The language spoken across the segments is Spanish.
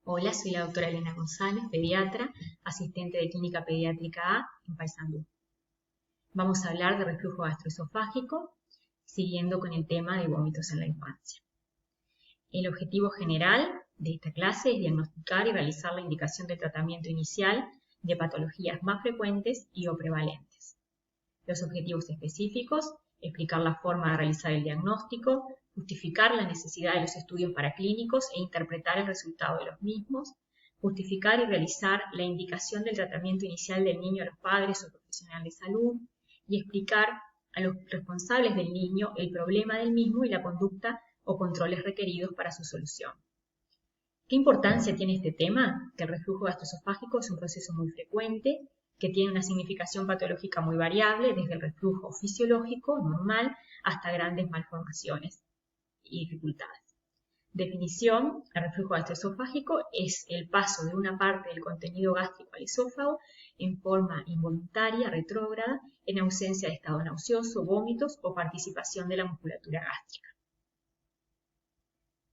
Hola, soy la doctora Elena González, pediatra, asistente de Clínica Pediátrica A en Paysandú. Vamos a hablar de reflujo gastroesofágico, siguiendo con el tema de vómitos en la infancia. El objetivo general de esta clase es diagnosticar y realizar la indicación de tratamiento inicial de patologías más frecuentes y o prevalentes. Los objetivos específicos: explicar la forma de realizar el diagnóstico, justificar la necesidad de los estudios paraclínicos e interpretar el resultado de los mismos, justificar y realizar la indicación del tratamiento inicial del niño a los padres o profesional de salud, y explicar a los responsables del niño el problema del mismo y la conducta o controles requeridos para su solución. ¿Qué importancia tiene este tema? Que el reflujo gastroesofágico es un proceso muy frecuente, que tiene una significación patológica muy variable, desde el reflujo fisiológico, normal, hasta grandes malformaciones y dificultades. Definición: el reflujo gastroesofágico es el paso de una parte del contenido gástrico al esófago en forma involuntaria, retrógrada, en ausencia de estado nauseoso, vómitos o participación de la musculatura gástrica.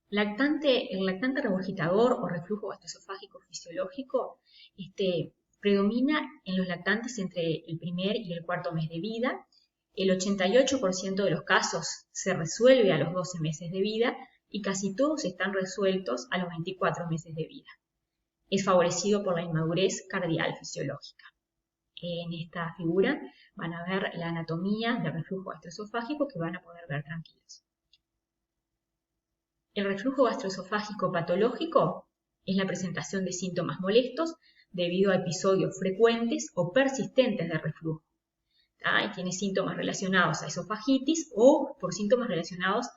El lactante regurgitador o reflujo gastroesofágico fisiológico predomina en los lactantes entre el primer y el cuarto mes de vida. El 88% de los casos se resuelve a los 12 meses de vida y casi todos están resueltos a los 24 meses de vida. Es favorecido por la inmadurez cardial fisiológica. En esta figura van a ver la anatomía del reflujo gastroesofágico, que van a poder ver tranquilos. El reflujo gastroesofágico patológico es la presentación de síntomas molestos debido a episodios frecuentes o persistentes de reflujo. Y tiene síntomas relacionados a esofagitis o por síntomas relacionados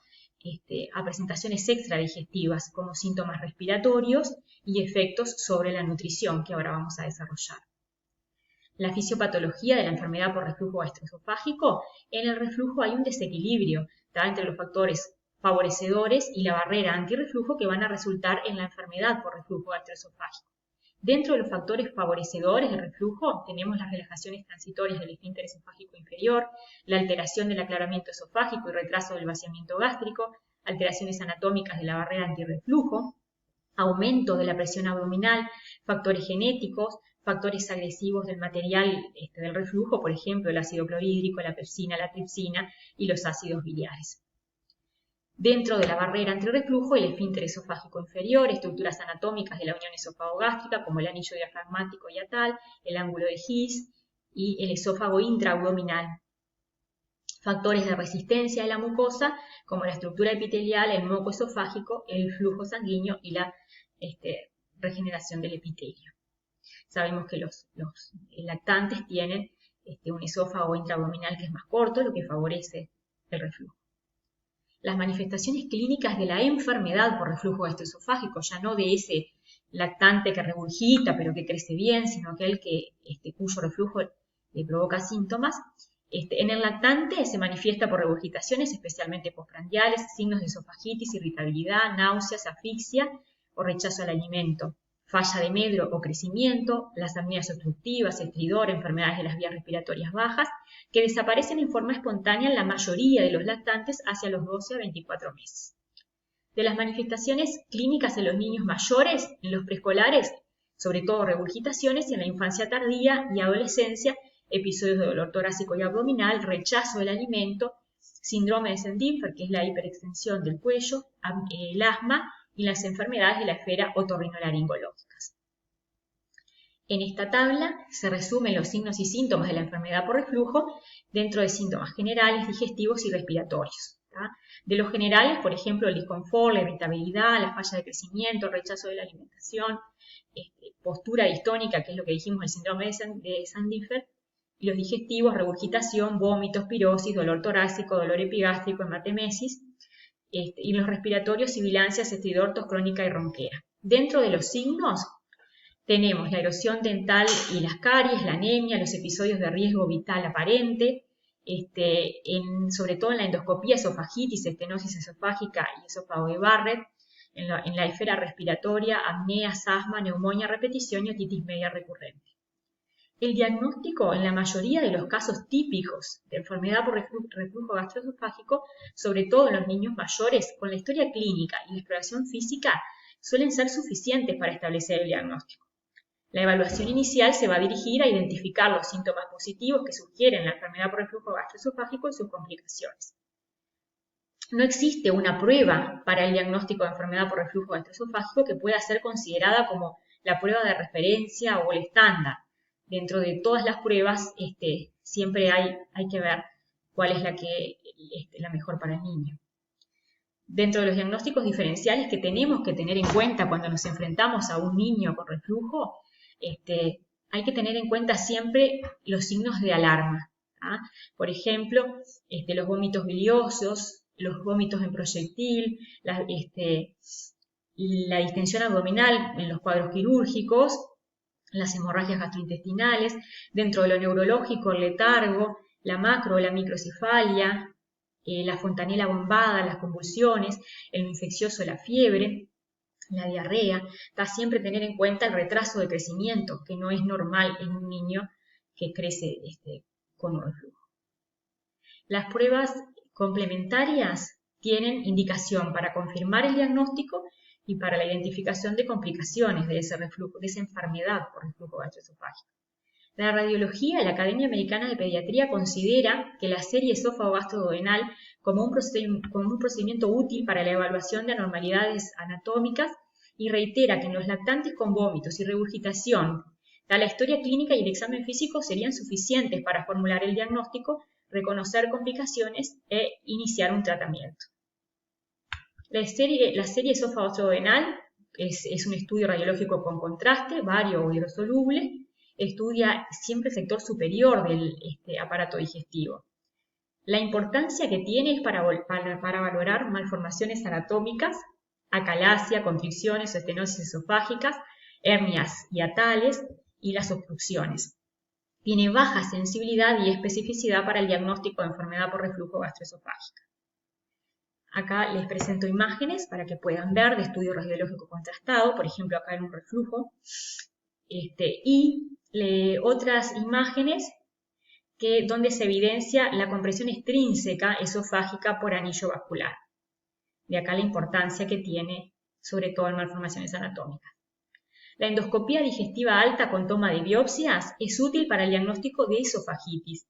a presentaciones extradigestivas, como síntomas respiratorios y efectos sobre la nutrición, que ahora vamos a desarrollar. La fisiopatología de la enfermedad por reflujo gastroesofágico: en el reflujo hay un desequilibrio entre los factores favorecedores y la barrera antirreflujo que van a resultar en la enfermedad por reflujo gastroesofágico. Dentro de los factores favorecedores del reflujo tenemos las relajaciones transitorias del esfínter esofágico inferior, la alteración del aclaramiento esofágico y retraso del vaciamiento gástrico, alteraciones anatómicas de la barrera antirreflujo, aumento de la presión abdominal, factores genéticos, factores agresivos del material del reflujo, por ejemplo, el ácido clorhídrico, la pepsina, la tripsina y los ácidos biliares. Dentro de la barrera antirreflujo, el esfínter esofágico inferior, estructuras anatómicas de la unión esófago-gástrica como el anillo diafragmático y atal, el ángulo de His y el esófago intraabdominal. Factores de resistencia de la mucosa como la estructura epitelial, el moco esofágico, el flujo sanguíneo y la regeneración del epitelio. Sabemos que los lactantes tienen un esófago intraabdominal que es más corto, lo que favorece el reflujo. Las manifestaciones clínicas de la enfermedad por reflujo gastroesofágico, ya no de ese lactante que regurgita pero que crece bien, sino aquel cuyo reflujo le provoca síntomas. En el lactante se manifiesta por regurgitaciones, especialmente postprandiales, signos de esofagitis, irritabilidad, náuseas, asfixia o rechazo al alimento, falla de medro o crecimiento, las apneas obstructivas, estridor, enfermedades de las vías respiratorias bajas, que desaparecen en forma espontánea en la mayoría de los lactantes hacia los 12 a 24 meses. De las manifestaciones clínicas en los niños mayores, en los preescolares, sobre todo regurgitaciones, y en la infancia tardía y adolescencia, episodios de dolor torácico y abdominal, rechazo del alimento, síndrome de Sandiffer, que es la hiperextensión del cuello, el asma y las enfermedades de la esfera otorrinolaringológicas. En esta tabla se resumen los signos y síntomas de la enfermedad por reflujo dentro de síntomas generales, digestivos y respiratorios. De los generales, por ejemplo, el disconfort, la irritabilidad, la falla de crecimiento, el rechazo de la alimentación, postura distónica, que es lo que dijimos, el síndrome de Sandiffer, y los digestivos, regurgitación, vómitos, pirosis, dolor torácico, dolor epigástrico, hematemesis, y los respiratorios, sibilancias, estridor, tos crónica y ronquera. Dentro de los signos tenemos la erosión dental y las caries, la anemia, los episodios de riesgo vital aparente, sobre todo en la endoscopía, esofagitis, estenosis esofágica y esófago de Barrett, en la esfera respiratoria, apneas, asma, neumonía a repetición y otitis media recurrente. El diagnóstico en la mayoría de los casos típicos de enfermedad por reflujo gastroesofágico, sobre todo en los niños mayores, con la historia clínica y la exploración física, suelen ser suficientes para establecer el diagnóstico. La evaluación inicial se va a dirigir a identificar los síntomas positivos que sugieren la enfermedad por reflujo gastroesofágico y sus complicaciones. No existe una prueba para el diagnóstico de enfermedad por reflujo gastroesofágico que pueda ser considerada como la prueba de referencia o el estándar. Dentro de todas las pruebas siempre hay que ver cuál es la mejor para el niño. Dentro de los diagnósticos diferenciales que tenemos que tener en cuenta cuando nos enfrentamos a un niño con reflujo, hay que tener en cuenta siempre los signos de alarma. Por ejemplo, los vómitos biliosos, los vómitos en proyectil, la distensión abdominal en los cuadros quirúrgicos, las hemorragias gastrointestinales, dentro de lo neurológico, el letargo, la macro o la microcefalia, la fontanela bombada, las convulsiones, el infeccioso, la fiebre, la diarrea. Siempre tener en cuenta el retraso de crecimiento, que no es normal en un niño que crece con un reflujo. Las pruebas complementarias tienen indicación para confirmar el diagnóstico y para la identificación de complicaciones de ese reflujo, de esa enfermedad por reflujo gastroesofágico. La radiología, la Academia Americana de Pediatría, considera que la serie esófago-gastroduodenal como un procedimiento útil para la evaluación de anormalidades anatómicas y reitera que en los lactantes con vómitos y regurgitación, la historia clínica y el examen físico serían suficientes para formular el diagnóstico, reconocer complicaciones e iniciar un tratamiento. La serie esófago-gastroduodenal es un estudio radiológico con contraste, vario o hidrosoluble. Estudia siempre el sector superior del aparato digestivo. La importancia que tiene es para valorar malformaciones anatómicas, acalasia, constricciones o estenosis esofágicas, hernias hiatales y las obstrucciones. Tiene baja sensibilidad y especificidad para el diagnóstico de enfermedad por reflujo gastroesofágica. Acá les presento imágenes para que puedan ver de estudio radiológico contrastado, por ejemplo acá en un reflujo, y otras imágenes donde se evidencia la compresión extrínseca esofágica por anillo vascular. De acá la importancia que tiene, sobre todo en malformaciones anatómicas. La endoscopía digestiva alta con toma de biopsias es útil para el diagnóstico de esofagitis.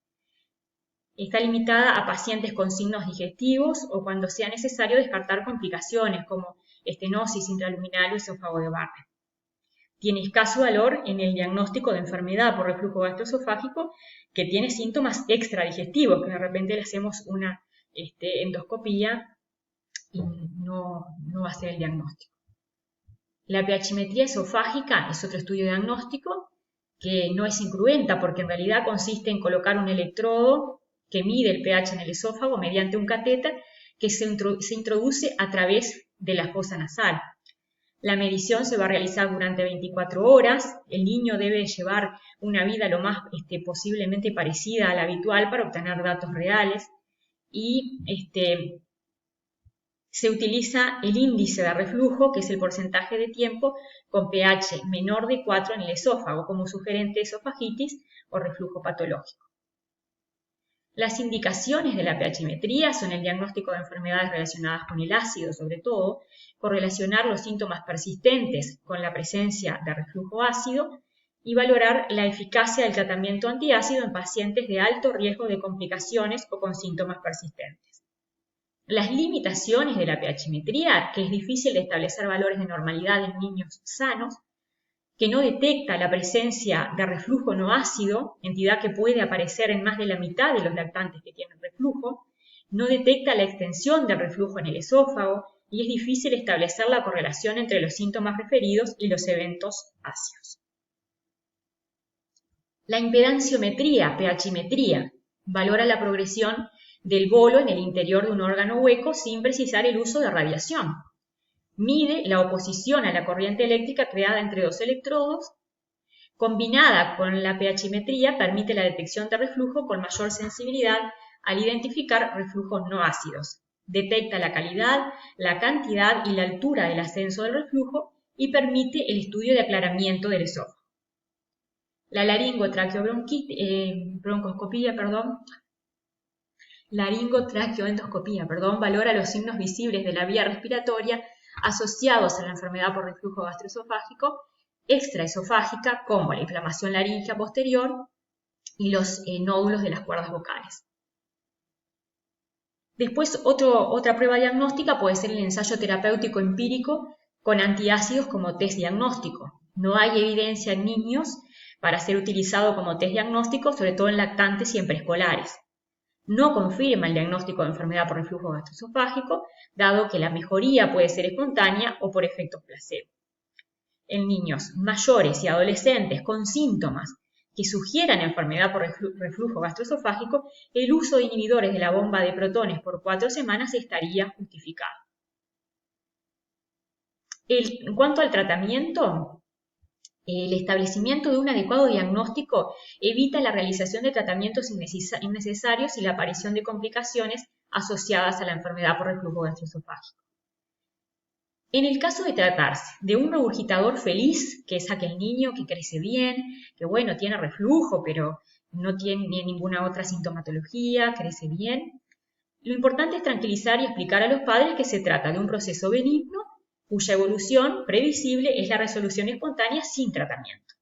Está limitada a pacientes con signos digestivos o cuando sea necesario descartar complicaciones como estenosis intraluminal o esófago de Barrett. Tiene escaso valor en el diagnóstico de enfermedad por reflujo gastroesofágico que tiene síntomas extradigestivos, que de repente le hacemos una endoscopía y no va a ser el diagnóstico. La pHimetría esofágica es otro estudio diagnóstico que no es incruenta porque en realidad consiste en colocar un electrodo que mide el pH en el esófago mediante un catéter que se introduce a través de la fosa nasal. La medición se va a realizar durante 24 horas. El niño debe llevar una vida lo más posiblemente parecida a la habitual para obtener datos reales y se utiliza el índice de reflujo, que es el porcentaje de tiempo con pH menor de 4 en el esófago, como sugerente de esofagitis o reflujo patológico. Las indicaciones de la pHimetría son el diagnóstico de enfermedades relacionadas con el ácido, sobre todo, correlacionar los síntomas persistentes con la presencia de reflujo ácido y valorar la eficacia del tratamiento antiácido en pacientes de alto riesgo de complicaciones o con síntomas persistentes. Las limitaciones de la pHimetría, que es difícil de establecer valores de normalidad en niños sanos, que no detecta la presencia de reflujo no ácido, entidad que puede aparecer en más de la mitad de los lactantes que tienen reflujo, no detecta la extensión del reflujo en el esófago y es difícil establecer la correlación entre los síntomas referidos y los eventos ácidos. La impedanciometría, pHimetría, valora la progresión del bolo en el interior de un órgano hueco sin precisar el uso de radiación. Mide la oposición a la corriente eléctrica creada entre dos electrodos. Combinada con la pHimetría, permite la detección de reflujo con mayor sensibilidad al identificar reflujos no ácidos. Detecta la calidad, la cantidad y la altura del ascenso del reflujo y permite el estudio de aclaramiento del esófago. La laringotraqueoendoscopía valora los signos visibles de la vía respiratoria asociados a la enfermedad por reflujo gastroesofágico extraesofágica, como la inflamación laríngea posterior y los nódulos de las cuerdas vocales. Después, otra prueba diagnóstica puede ser el ensayo terapéutico empírico con antiácidos como test diagnóstico. No hay evidencia en niños para ser utilizado como test diagnóstico, sobre todo en lactantes y en preescolares. No confirma el diagnóstico de enfermedad por reflujo gastroesofágico, dado que la mejoría puede ser espontánea o por efectos placebo. En niños mayores y adolescentes con síntomas que sugieran enfermedad por reflujo gastroesofágico, el uso de inhibidores de la bomba de protones por 4 semanas estaría justificado. En cuanto al tratamiento, el establecimiento de un adecuado diagnóstico evita la realización de tratamientos innecesarios y la aparición de complicaciones asociadas a la enfermedad por reflujo gastroesofágico. En el caso de tratarse de un regurgitador feliz, que es aquel niño que crece bien, que bueno, tiene reflujo, pero no tiene ninguna otra sintomatología, crece bien, lo importante es tranquilizar y explicar a los padres que se trata de un proceso benigno cuya evolución previsible es la resolución espontánea sin tratamiento.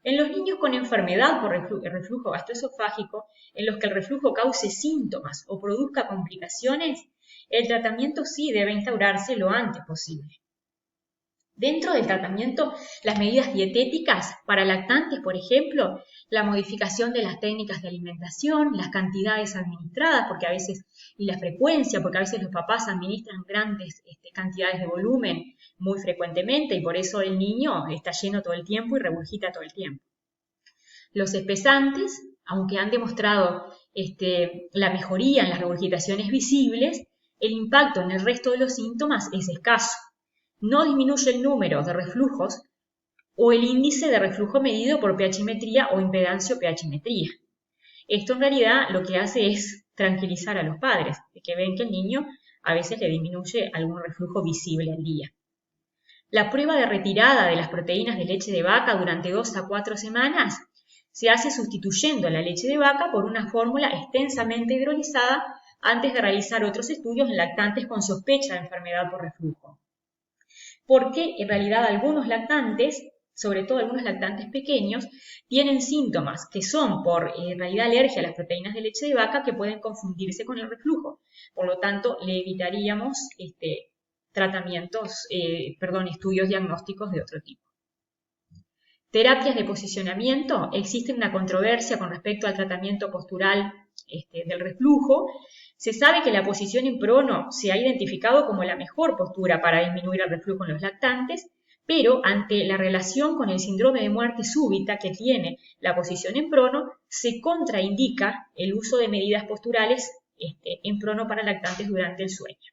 En los niños con enfermedad por reflujo gastroesofágico, en los que el reflujo cause síntomas o produzca complicaciones, el tratamiento sí debe instaurarse lo antes posible. Dentro del tratamiento, las medidas dietéticas para lactantes, por ejemplo, la modificación de las técnicas de alimentación, las cantidades administradas, y la frecuencia, porque a veces los papás administran grandes cantidades de volumen muy frecuentemente y por eso el niño está lleno todo el tiempo y regurgita todo el tiempo. Los espesantes, aunque han demostrado la mejoría en las regurgitaciones visibles, el impacto en el resto de los síntomas es escaso. No disminuye el número de reflujos o el índice de reflujo medido por pHimetría o impedancio-pHimetría. Esto en realidad lo que hace es tranquilizar a los padres, de que ven que el niño a veces le disminuye algún reflujo visible al día. La prueba de retirada de las proteínas de leche de vaca durante 2 a 4 semanas se hace sustituyendo la leche de vaca por una fórmula extensamente hidrolizada antes de realizar otros estudios en lactantes con sospecha de enfermedad por reflujo. Porque en realidad algunos lactantes, sobre todo algunos lactantes pequeños, tienen síntomas que son por en realidad alergia a las proteínas de leche de vaca que pueden confundirse con el reflujo. Por lo tanto, le evitaríamos estudios diagnósticos de otro tipo. Terapias de posicionamiento. Existe una controversia con respecto al tratamiento postural del reflujo. Se sabe que la posición en prono se ha identificado como la mejor postura para disminuir el reflujo en los lactantes, pero ante la relación con el síndrome de muerte súbita que tiene la posición en prono, se contraindica el uso de medidas posturales en prono para lactantes durante el sueño.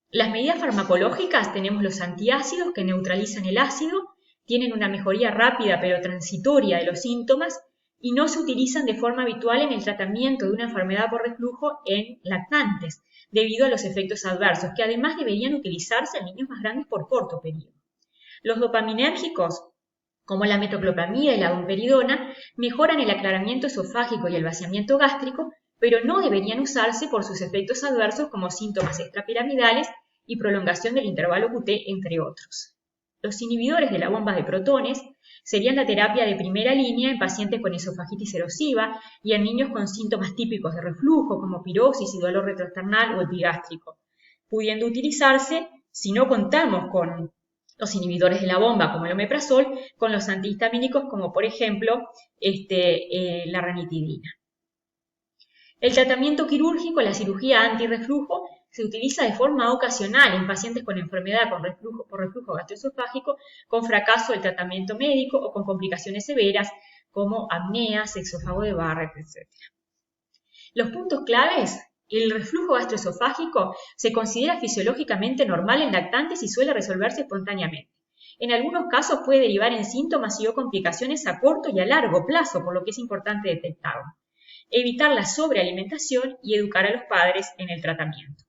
Las medidas farmacológicas, tenemos los antiácidos que neutralizan el ácido, tienen una mejoría rápida pero transitoria de los síntomas y no se utilizan de forma habitual en el tratamiento de una enfermedad por reflujo en lactantes, debido a los efectos adversos, que además deberían utilizarse en niños más grandes por corto periodo. Los dopaminérgicos, como la metoclopramida y la domperidona, mejoran el aclaramiento esofágico y el vaciamiento gástrico, pero no deberían usarse por sus efectos adversos como síntomas extrapiramidales y prolongación del intervalo QT, entre otros. Los inhibidores de la bomba de protones serían la terapia de primera línea en pacientes con esofagitis erosiva y en niños con síntomas típicos de reflujo como pirosis y dolor retroesternal o epigástrico, pudiendo utilizarse, si no contamos con los inhibidores de la bomba como el omeprazol, con los antihistamínicos como por ejemplo la ranitidina. El tratamiento quirúrgico, la cirugía antirreflujo, se utiliza de forma ocasional en pacientes con enfermedad por reflujo gastroesofágico, con fracaso del tratamiento médico o con complicaciones severas como apneas, esófago de Barrett, etc. Los puntos claves: el reflujo gastroesofágico se considera fisiológicamente normal en lactantes y suele resolverse espontáneamente. En algunos casos puede derivar en síntomas y o complicaciones a corto y a largo plazo, por lo que es importante detectarlo. Evitar la sobrealimentación y educar a los padres en el tratamiento.